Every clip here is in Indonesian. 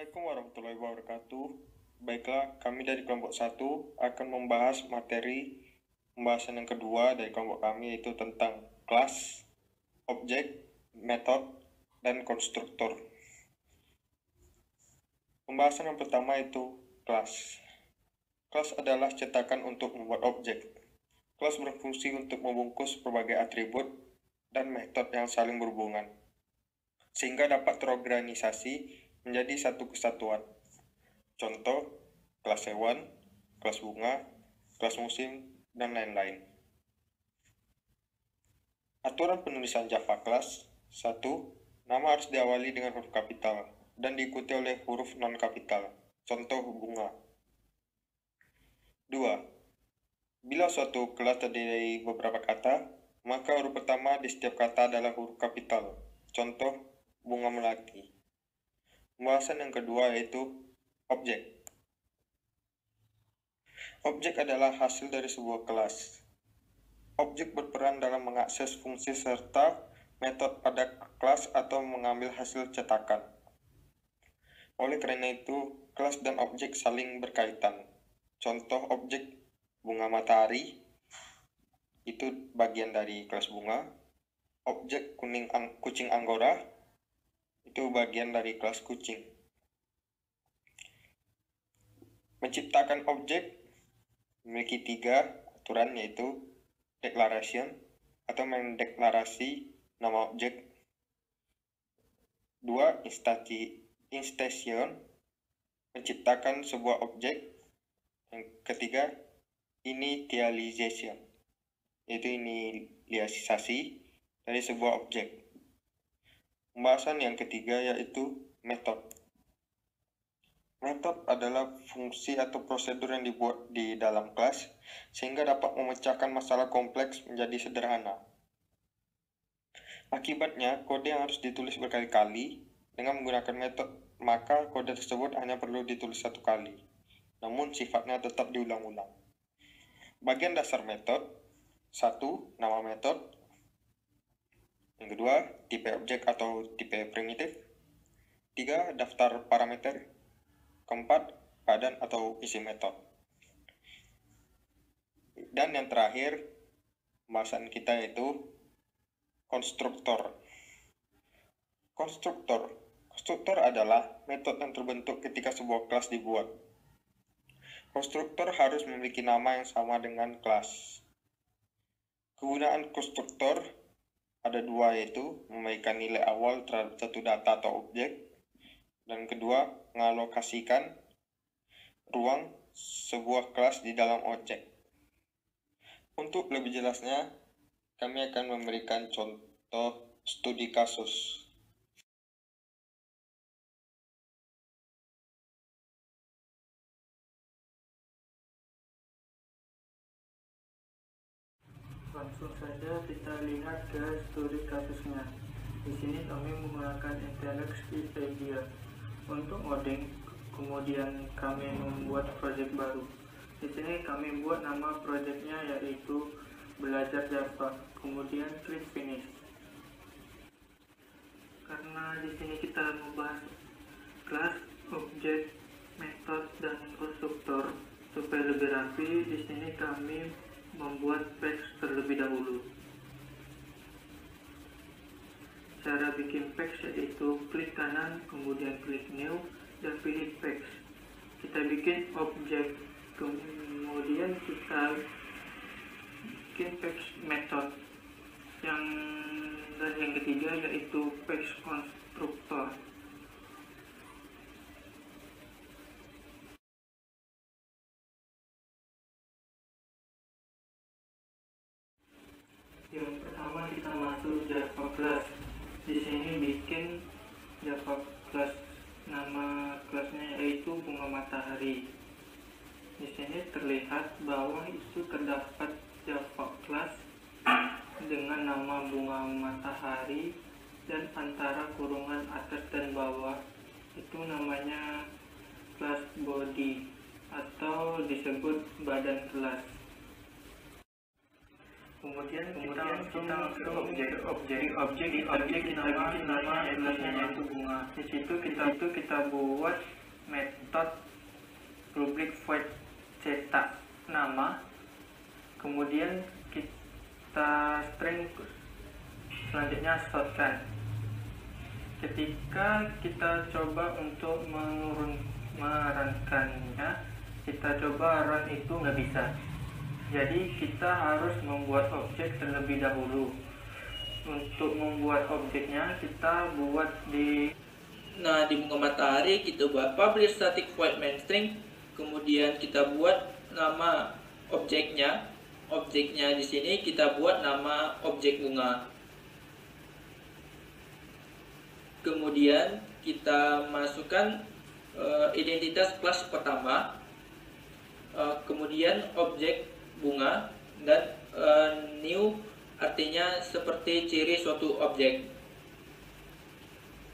Assalamualaikum warahmatullahi wabarakatuh. Baiklah, kami dari kelompok 1 akan membahas materi pembahasan yang kedua dari kelompok kami, yaitu tentang kelas, objek, metode, dan konstruktor. Pembahasan yang pertama itu kelas. Kelas adalah cetakan untuk membuat objek. Kelas berfungsi untuk membungkus berbagai atribut dan metode yang saling berhubungan, sehingga dapat terorganisasi menjadi satu kesatuan. Contoh, kelas hewan, kelas bunga, kelas musim, dan lain-lain. Aturan penulisan Java kelas. 1. Nama harus diawali dengan huruf kapital dan diikuti oleh huruf non-kapital. Contoh, bunga. 2. Bila suatu kelas terdiri dari beberapa kata, maka huruf pertama di setiap kata adalah huruf kapital. Contoh, bunga melati. Pembahasan yang kedua yaitu objek. Objek adalah hasil dari sebuah kelas. Objek berperan dalam mengakses fungsi serta metode pada kelas atau mengambil hasil cetakan. Oleh karena itu, kelas dan objek saling berkaitan. Contoh objek bunga matahari itu bagian dari kelas bunga. Objek kucing anggora itu bagian dari kelas kucing. Menciptakan objek memiliki 3 aturan, yaitu declaration atau mendeklarasi nama objek. 2. Instantiation, menciptakan sebuah objek. Yang ketiga, initialization, yaitu inisialisasi dari sebuah objek. Pembahasan yang ketiga yaitu metode. Metode adalah fungsi atau prosedur yang dibuat di dalam kelas sehingga dapat memecahkan masalah kompleks menjadi sederhana. Akibatnya, kode yang harus ditulis berkali-kali. Dengan menggunakan metode, maka kode tersebut hanya perlu ditulis 1 kali, namun sifatnya tetap diulang-ulang. Bagian dasar metode. 1. Nama metode. Yang kedua, tipe objek atau tipe primitif. 3. Daftar parameter. Keempat, padan atau isi metode. Dan yang terakhir, pembahasan kita yaitu konstruktor. Konstruktor adalah metode yang terbentuk ketika sebuah kelas dibuat. Konstruktor harus memiliki nama yang sama dengan kelas. Kegunaan konstruktor ada 2, yaitu memberikan nilai awal terhadap satu data atau objek, dan kedua, mengalokasikan ruang sebuah kelas di dalam objek. Untuk lebih jelasnya, kami akan memberikan contoh studi kasus. Langsung saja kita lihat ke studi kasusnya. Di sini kami menggunakan Intellect Wikipedia. Untuk ngoding, kemudian kami membuat project baru. Di sini kami buat nama projectnya yaitu belajar Java. Kemudian klik finish. Karena di sini kita membahas kelas, objek, metode, dan konstruktor, supaya lebih rapi, di sini kami membuat page terlebih dahulu. Cara bikin page yaitu klik kanan, kemudian klik new, dan pilih page. Kita bikin objek, kemudian kita bikin page method. Dan yang ketiga yaitu page konstruktor. Yang pertama kita masuk Java class. Di sini bikin Java class, nama kelasnya yaitu bunga matahari. Di sini terlihat bahwa itu terdapat Java class dengan nama bunga matahari, dan antara kurungan atas dan bawah itu namanya class body atau disebut badan kelas. Kemudian kita langsung objek kita bikin nama kelasnya yaitu bunga. Di situ kita buat metode public void cetak nama. Kemudian kita string selanjutnya shotgun. Ketika kita coba untuk merunkannya, kita coba run itu nggak bisa. Jadi kita harus membuat objek terlebih dahulu. Untuk membuat objeknya kita buat di bunga matahari kita buat publish static void main string. Kemudian kita buat nama objeknya. Objeknya di sini kita buat nama objek bunga. Kemudian kita masukkan identitas kelas pertama. Kemudian objek bunga dan new artinya seperti ciri suatu objek.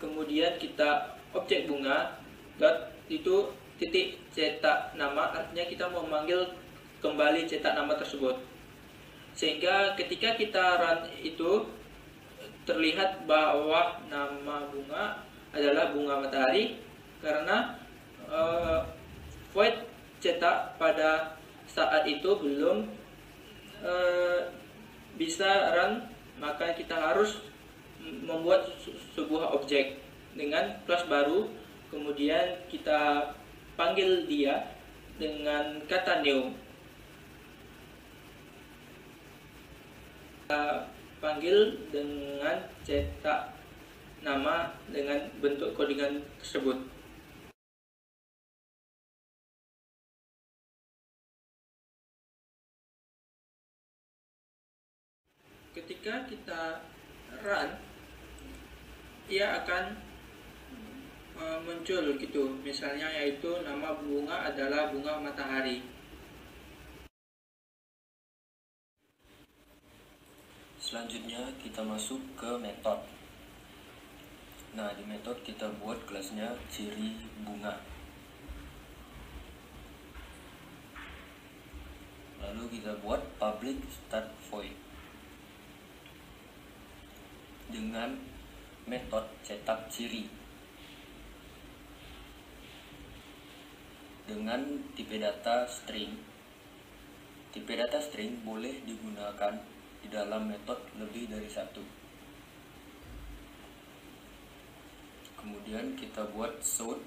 Kemudian kita objek bunga dot itu titik cetak nama, artinya kita mau memanggil kembali cetak nama tersebut, sehingga ketika kita run itu terlihat bahwa nama bunga adalah bunga matahari karena void cetak pada saat itu belum bisa run, maka kita harus membuat sebuah objek dengan kelas baru. Kemudian kita panggil dia dengan kata new. Kita panggil dengan cetak nama dengan bentuk codingan tersebut. Ketika kita run, ia akan muncul gitu, misalnya yaitu nama bunga adalah bunga matahari. Selanjutnya kita masuk ke metode. Nah, di metode kita buat kelasnya ciri bunga. Lalu kita buat public start void dengan metode cetak ciri dengan tipe data string. Tipe data string boleh digunakan di dalam metode lebih dari satu. Kemudian kita buat sort,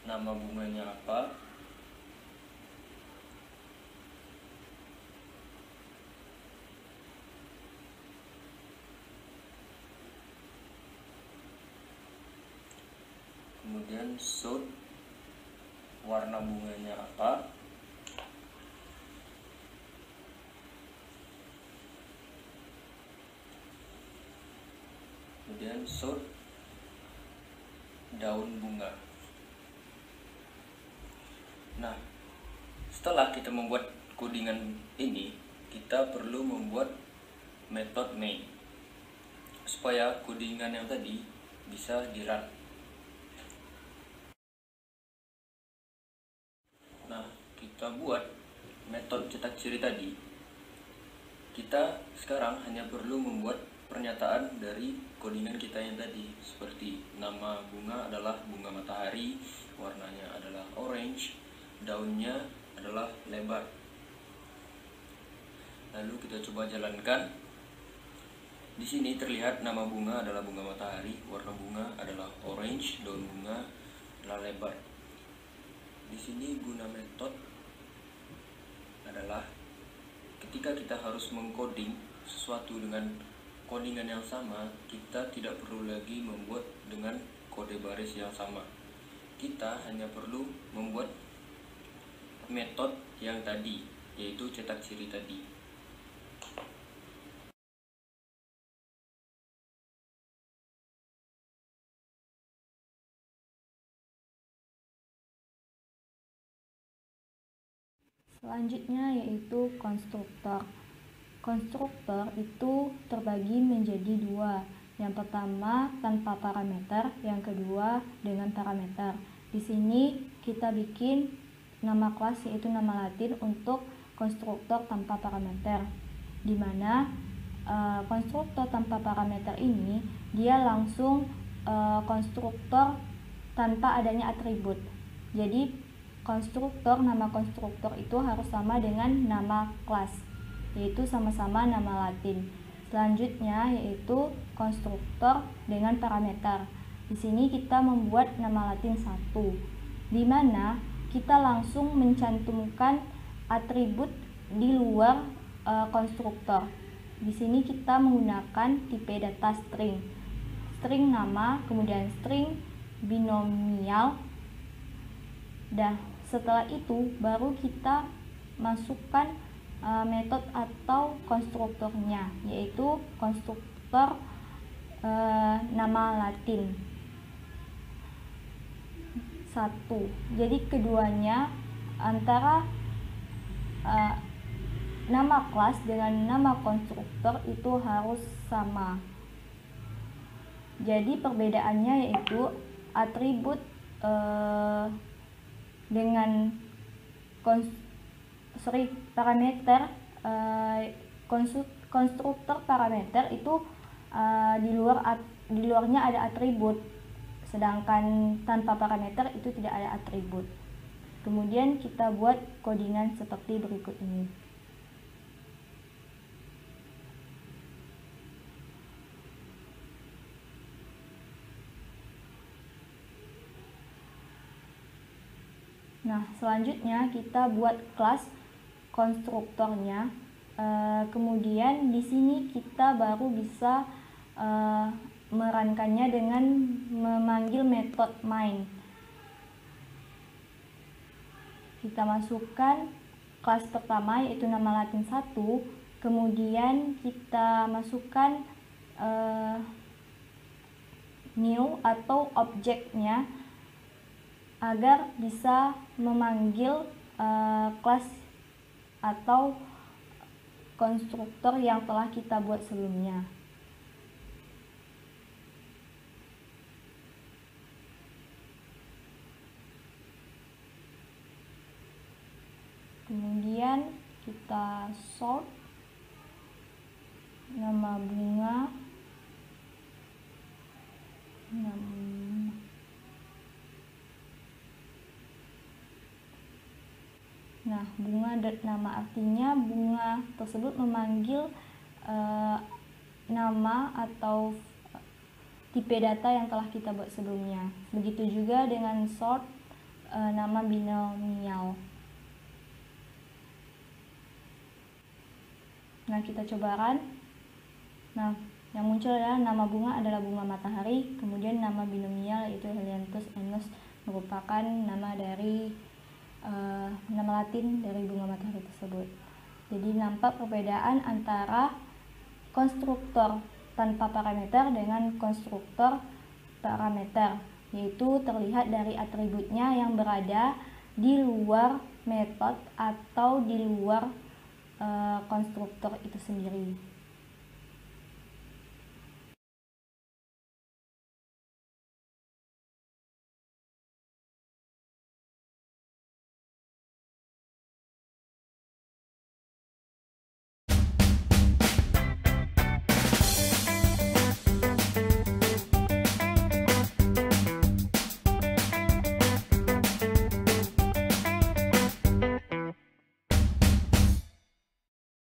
nama bunganya apa, kemudian sort warna bunganya apa, kemudian sort daun bunga. Nah, setelah kita membuat codingan ini, kita perlu membuat metode main supaya codingan yang tadi bisa di-run. Nah, kita buat metode cetak ciri tadi. Kita sekarang hanya perlu membuat pernyataan dari codingan kita yang tadi, seperti nama bunga adalah bunga matahari, warnanya adalah orange, daunnya adalah lebar. Lalu kita coba jalankan. Di sini terlihat nama bunga adalah bunga matahari, warna bunga adalah orange, daun bunga adalah lebar. Di sini guna metode adalah ketika kita harus mengcoding sesuatu dengan codingan yang sama, kita tidak perlu lagi membuat dengan kode baris yang sama. Kita hanya perlu membuat metode yang tadi, yaitu cetak ciri tadi. Selanjutnya yaitu konstruktor. Konstruktor itu terbagi menjadi dua. Yang pertama tanpa parameter, yang kedua dengan parameter. Di sini kita bikin nama kelas yaitu nama Latin untuk konstruktor tanpa parameter. di mana konstruktor tanpa parameter ini dia langsung konstruktor tanpa adanya atribut. Jadi nama konstruktor itu harus sama dengan nama kelas, yaitu sama-sama nama Latin. Selanjutnya yaitu konstruktor dengan parameter. Di sini kita membuat nama Latin 1, di mana kita langsung mencantumkan atribut di luar konstruktor. Di sini kita menggunakan tipe data string nama, kemudian string binomial. Dan setelah itu baru kita masukkan metode atau konstruktornya, yaitu konstruktor nama Latin 1. Jadi keduanya antara nama kelas dengan nama konstruktor itu harus sama. Jadi perbedaannya yaitu atribut dengan parameter, konstruktor parameter itu di luarnya ada atribut, sedangkan tanpa parameter itu tidak ada atribut. Kemudian kita buat codingan seperti berikut ini. Nah, selanjutnya kita buat kelas konstruktornya. Kemudian di sini kita baru bisa merankannya dengan memanggil metode main. Kita masukkan kelas pertama yaitu nama Latin 1, kemudian kita masukkan new atau objeknya agar bisa memanggil kelas atau konstruktor yang telah kita buat sebelumnya. Kemudian kita sort nama bunga, bunga nama artinya bunga tersebut memanggil nama atau tipe data yang telah kita buat sebelumnya. Begitu juga dengan sort nama binomial. Nah, kita coba run. Nah, yang muncul adalah nama bunga adalah bunga matahari, kemudian nama binomial yaitu Helianthus enus merupakan nama dari nama Latin dari bunga matahari tersebut. Jadi nampak perbedaan antara konstruktor tanpa parameter dengan konstruktor parameter, yaitu terlihat dari atributnya yang berada di luar metode atau di luar konstruktor itu sendiri.